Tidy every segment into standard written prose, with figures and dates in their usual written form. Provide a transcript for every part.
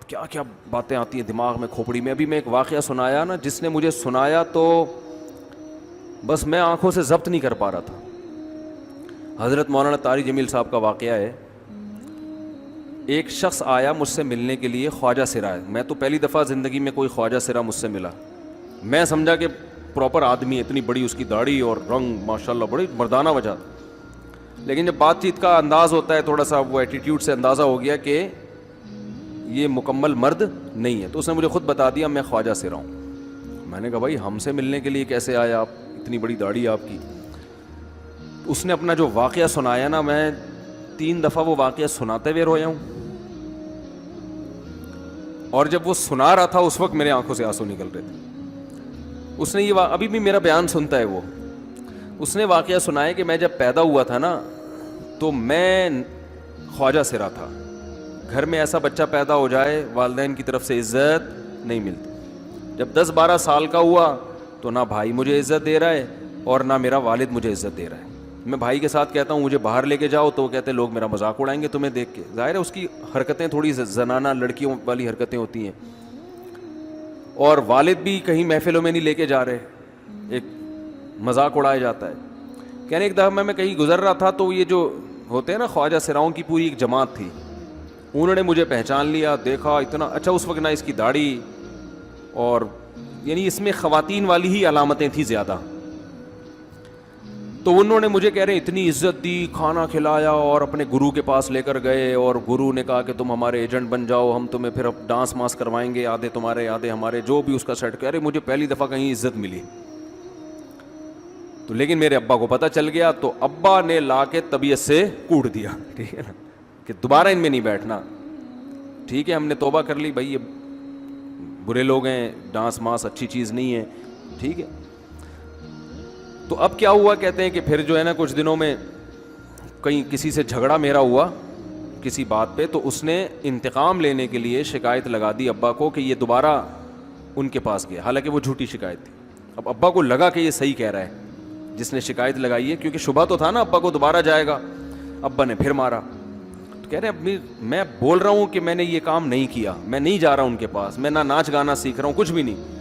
کیا کیا باتیں آتی ہیں دماغ میں, کھوپڑی میں. ابھی میں ایک واقعہ سنایا نا, جس نے مجھے سنایا تو بس میں آنکھوں سے ضبط نہیں کر پا رہا تھا. حضرت مولانا طاری جمیل صاحب کا واقعہ ہے. ایک شخص آیا مجھ سے ملنے کے لیے, خواجہ سرا ہے. میں تو پہلی دفعہ زندگی میں کوئی خواجہ سرا مجھ سے ملا. میں سمجھا کہ پراپر آدمی ہے, اتنی بڑی اس کی داڑھی اور رنگ ماشاءاللہ بڑی مردانہ وجہ. لیکن جب بات چیت کا انداز ہوتا ہے تھوڑا سا, وہ ایٹیٹیوڈ سے اندازہ ہو گیا کہ یہ مکمل مرد نہیں ہے. تو اس نے مجھے خود بتا دیا میں خواجہ سرا ہوں. میں نے کہا بھائی ہم سے ملنے کے لیے کیسے آئے آپ, اتنی بڑی داڑھی آپ کی. اس نے اپنا جو واقعہ سنایا نا, میں 3 دفعہ وہ واقعہ سناتے ہوئے رویا ہوں. اور جب وہ سنا رہا تھا اس وقت میرے آنکھوں سے آنسو نکل رہے تھے. اس نے یہ ابھی بھی میرا بیان سنتا ہے وہ. اس نے واقعہ سنایا کہ میں جب پیدا ہوا تھا نا تو میں خواجہ سرا تھا. گھر میں ایسا بچہ پیدا ہو جائے والدین کی طرف سے عزت نہیں ملتی. جب 10-12 سال کا ہوا تو نہ بھائی مجھے عزت دے رہا ہے اور نہ میرا والد مجھے عزت دے رہا ہے. میں بھائی کے ساتھ کہتا ہوں مجھے باہر لے کے جاؤ تو وہ کہتے ہیں لوگ میرا مذاق اڑائیں گے تمہیں دیکھ کے. ظاہر ہے اس کی حرکتیں تھوڑی زنانہ لڑکیوں والی حرکتیں ہوتی ہیں. اور والد بھی کہیں محفلوں میں نہیں لے کے جا رہے, ایک مذاق اڑایا جاتا ہے. کہنے ایک دفعہ میں کہیں گزر رہا تھا تو یہ جو ہوتے ہیں نا خواجہ سراؤں کی پوری ایک جماعت تھی, انہوں نے مجھے پہچان لیا, دیکھا اتنا اچھا. اس وقت نہ اس کی داڑھی, اور یعنی اس میں خواتین والی ہی علامتیں تھیں زیادہ. تو انہوں نے مجھے کہہ رہے اتنی عزت دی, کھانا کھلایا اور اپنے گرو کے پاس لے کر گئے. اور گرو نے کہا کہ تم ہمارے ایجنٹ بن جاؤ, ہم تمہیں پھر اب ڈانس ماس کروائیں گے, آدھے تمہارے آدھے ہمارے, جو بھی اس کا سیٹ. کہہ رہے مجھے پہلی دفعہ کہیں عزت ملی. تو لیکن میرے ابا کو پتہ چل گیا تو ابا نے لا کے طبیعت سے کوٹ دیا, ٹھیک ہے نا, کہ دوبارہ ان میں نہیں بیٹھنا. ٹھیک ہے ہم نے توبہ کر لی, بھائی یہ برے لوگ ہیں, ڈانس ماس اچھی چیز نہیں ہے, ٹھیک ہے. تو اب کیا ہوا, کہتے ہیں کہ پھر جو ہے نا کچھ دنوں میں کہیں کسی سے جھگڑا میرا ہوا کسی بات پہ, تو اس نے انتقام لینے کے لیے شکایت لگا دی ابا کو کہ یہ دوبارہ ان کے پاس گیا. حالانکہ وہ جھوٹی شکایت تھی. اب ابا کو لگا کہ یہ صحیح کہہ رہا ہے جس نے شکایت لگائی ہے, کیونکہ شبہ تو تھا نا ابا کو دوبارہ جائے گا. ابا نے پھر مارا. تو کہہ رہے ہیں میں بول رہا ہوں کہ میں نے یہ کام نہیں کیا, میں نہیں جا رہا ان کے پاس, میں نہ ناچ گانا سیکھ رہا ہوں, کچھ بھی نہیں.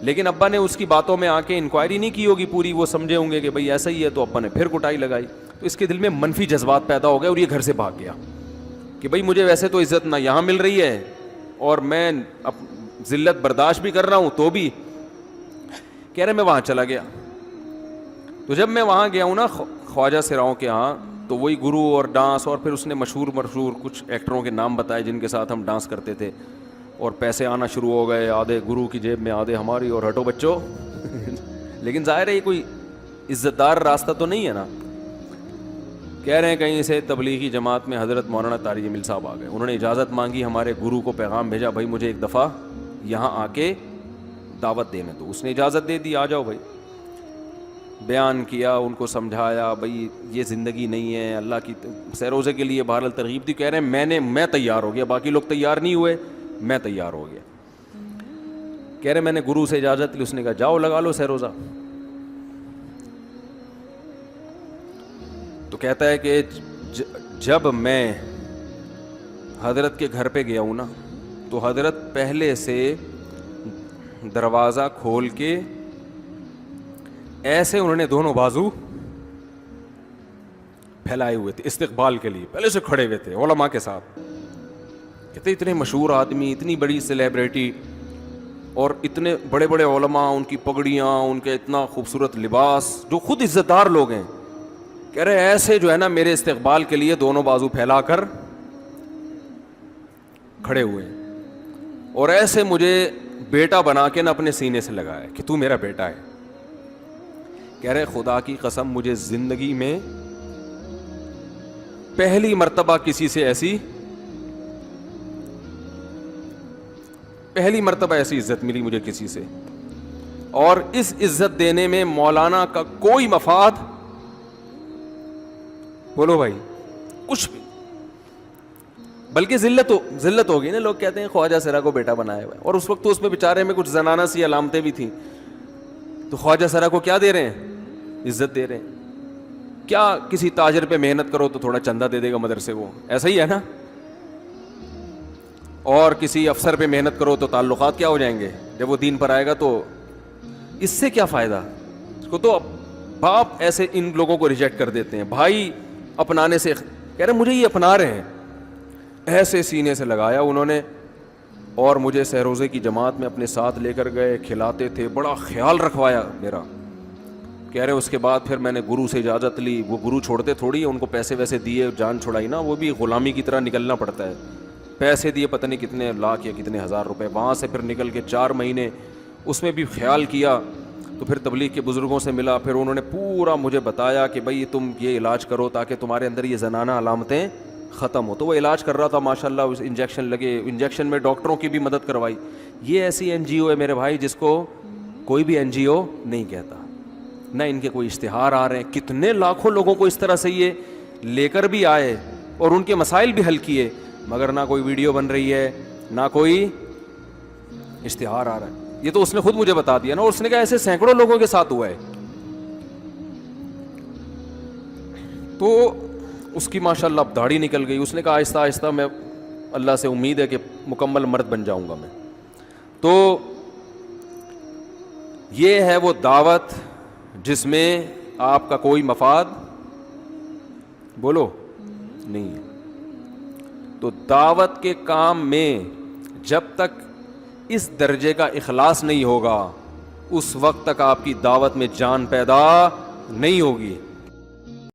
لیکن ابا نے اس کی باتوں میں آ کے انکوائری نہیں کی ہوگی پوری, وہ سمجھے ہوں گے کہ بھئی ایسا ہی ہے. تو ابا نے پھر کٹائی لگائی. تو اس کے دل میں منفی جذبات پیدا ہو گئے اور یہ گھر سے بھاگ گیا کہ بھئی مجھے ویسے تو عزت نہ یہاں مل رہی ہے اور میں ذلت برداشت بھی کر رہا ہوں, تو بھی کہہ رہے میں وہاں چلا گیا. تو جب میں وہاں گیا ہوں نا خواجہ سراؤں کے ہاں, تو وہی گرو اور ڈانس, اور پھر اس نے مشہور کچھ ایکٹروں کے نام بتائے جن کے ساتھ ہم ڈانس کرتے تھے, اور پیسے آنا شروع ہو گئے, آدھے گرو کی جیب میں آدھے ہماری, اور ہٹو بچوں. لیکن ظاہر ہے یہ کوئی عزت دار راستہ تو نہیں ہے نا. کہہ رہے ہیں کہیں سے تبلیغی جماعت میں حضرت مولانا طاری جمیل صاحب آ گئے, انہوں نے اجازت مانگی, ہمارے گرو کو پیغام بھیجا بھائی مجھے ایک دفعہ یہاں آ کے دعوت دینے. تو اس نے اجازت دے دی, آ جاؤ بھائی. بیان کیا, ان کو سمجھایا بھائی یہ زندگی نہیں ہے, اللہ کی سیروزے کے لیے بہرحال ترغیب دی. کہہ رہے ہیں میں تیار ہو گیا, باقی لوگ تیار نہیں ہوئے, میں تیار ہو گیا. کہہ رہے میں نے گرو سے اجازت لی, اس نے کہا جاؤ لگا لو سیروزہ. تو کہتا ہے کہ جب میں حضرت کے گھر پہ گیا ہوں نا, تو حضرت پہلے سے دروازہ کھول کے ایسے انہوں نے دونوں بازو پھیلائے ہوئے تھے استقبال کے لیے, پہلے سے کھڑے ہوئے تھے علماء کے ساتھ. کہتے اتنے مشہور آدمی, اتنی بڑی سیلیبریٹی, اور اتنے بڑے بڑے علماء, ان کی پگڑیاں, ان کے اتنا خوبصورت لباس, جو خود عزت دار لوگ ہیں. کہہ رہے ایسے جو ہے نا میرے استقبال کے لیے دونوں بازو پھیلا کر کھڑے ہوئے, اور ایسے مجھے بیٹا بنا کے نہ اپنے سینے سے لگایا کہ تو میرا بیٹا ہے. کہہ رہے خدا کی قسم مجھے زندگی میں پہلی مرتبہ کسی سے پہلی مرتبہ ایسی عزت ملی مجھے کسی سے, اور اس عزت دینے میں مولانا کا کوئی مفاد, بولو بھائی, کچھ بھی, بلکہ ذلت ہوگی نا. لوگ کہتے ہیں خواجہ سرا کو بیٹا بنایا ہوا ہے, اور اس وقت تو اس میں بیچارے میں کچھ زنانہ سی علامتیں بھی تھیں. تو خواجہ سرا کو کیا دے رہے ہیں, عزت دے رہے ہیں. کیا کسی تاجر پہ محنت کرو تو تھوڑا چندہ دے دے گا مدرسے, وہ ایسا ہی ہے نا. اور کسی افسر پہ محنت کرو تو تعلقات کیا ہو جائیں گے. جب وہ دین پر آئے گا تو اس سے کیا فائدہ. اس کو تو باپ ایسے ان لوگوں کو ریجیکٹ کر دیتے ہیں. بھائی اپنانے سے کہہ رہے مجھے یہ اپنا رہے ہیں, ایسے سینے سے لگایا انہوں نے, اور مجھے سہروزے کی جماعت میں اپنے ساتھ لے کر گئے, کھلاتے تھے, بڑا خیال رکھوایا میرا. کہہ رہے اس کے بعد پھر میں نے گرو سے اجازت لی. وہ گرو چھوڑتے تھوڑی, ان کو پیسے ویسے دیے, جان چھڑائی نا, وہ بھی غلامی کی طرح نکلنا پڑتا ہے. پیسے دیے پتہ نہیں کتنے لاکھ یا کتنے ہزار روپے, وہاں سے پھر نکل کے 4 مہینے اس میں بھی خیال کیا. تو پھر تبلیغ کے بزرگوں سے ملا, پھر انہوں نے پورا مجھے بتایا کہ بھائی تم یہ علاج کرو تاکہ تمہارے اندر یہ زنانہ علامتیں ختم ہو. تو وہ علاج کر رہا تھا ماشاءاللہ, اس انجیکشن لگے, انجیکشن میں ڈاکٹروں کی بھی مدد کروائی. یہ ایسی این جی او ہے میرے بھائی جس کو کوئی بھی این جی او نہیں کہتا, نہ ان کے کوئی اشتہار آ رہے ہیں. کتنے لاکھوں لوگوں کو اس طرح سے یہ لے کر بھی آئے اور ان کے مسائل بھی حل کیے, مگر نہ کوئی ویڈیو بن رہی ہے, نہ کوئی اشتہار آ رہا ہے. یہ تو اس نے خود مجھے بتا دیا نا, اور اس نے کہا ایسے سینکڑوں لوگوں کے ساتھ ہوا ہے. تو اس کی ماشاءاللہ اب داڑھی نکل گئی. اس نے کہا آہستہ آہستہ میں اللہ سے امید ہے کہ مکمل مرد بن جاؤں گا میں. تو یہ ہے وہ دعوت جس میں آپ کا کوئی مفاد بولو نہیں ہے. تو دعوت کے کام میں جب تک اس درجے کا اخلاص نہیں ہوگا, اس وقت تک آپ کی دعوت میں جان پیدا نہیں ہوگی.